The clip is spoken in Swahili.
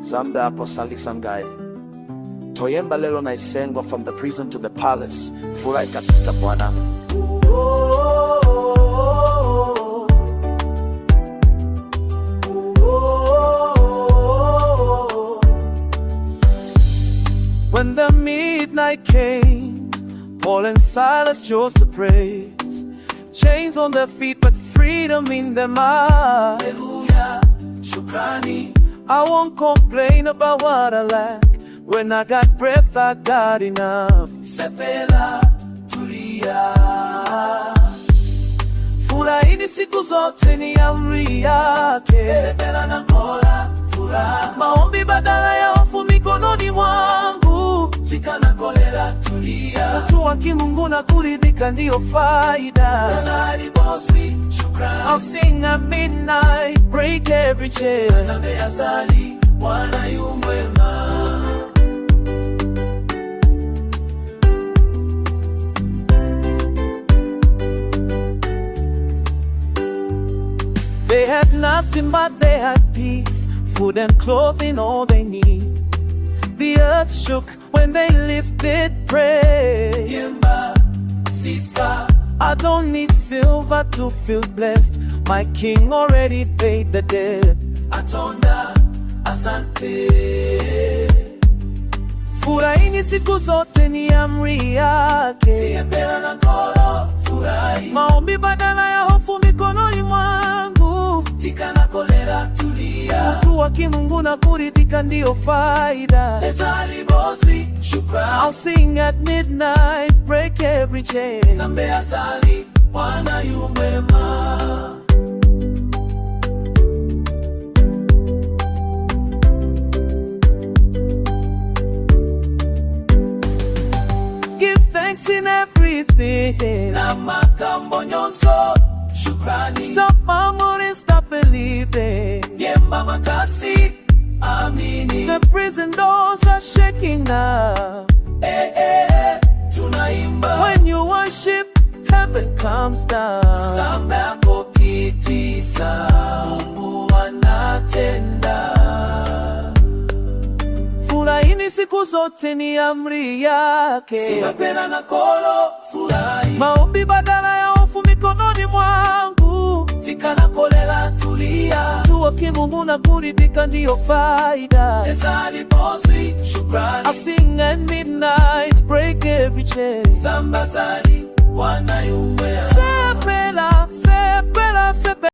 Zambe ako salisangaye toyemba lelo na isengwa from the prison to the palace. Furahi katika Bwana. When the midnight came, Paul and Silas chose to praise. Chains on their feet, but freedom in their mind. Hallelujah, shukrani. I won't complain about what I lack. When I got breath, I got enough. Sepela, tulia. Furahini siku zote ni amri yake. Sepela na kola, furaha. Maombi badala ya hofu mikononi mwangu. Zika na kolera, tulia. Utu wa kimungu na kuridhika ndiyo faida. Asali bossy, shukrani. I'll sing at midnight, break every chain. Zambe asali, Bwana yu mwema. They had nothing but they had peace, food and clothing, all they need. The earth shook when they lifted praise. Yemba, sifa. I don't need silver to feel blessed. My King already paid the debt. Atonda, asante. Furahini siku zote ni amri yake. Siembela na koro, furahi. Maombi badala ya hofu mikononi mwangu. Tika na kolera, tulia. Utu wa kimungu na kuridhika ndiyo faida. Ezali bossy, shukrani. I'll sing at midnight, break every chain. Zambe asali, Bwana yu mwema. Give thanks in everything. Na makambo nyonso, shukrani. Stop murmuring, stop believing. Yemba makasi, amini. The prison doors are shaking now. Tunaimba. When you worship, heaven comes down. Zambe ako kitisa, Mungu anatenda. Furahini siku zote ni amri yake. Siembela na kolo, furahi. Maombi badala ya hofu mikononi mwangu. Tika na kolera, tulia. Utu wa kimungu na kuridhika ndiyo faida. Ezali bossy, shukrani. I'll sing at midnight, break every chain. Zambe asali, Bwana yu mwema. Sepela, sepela, sepela.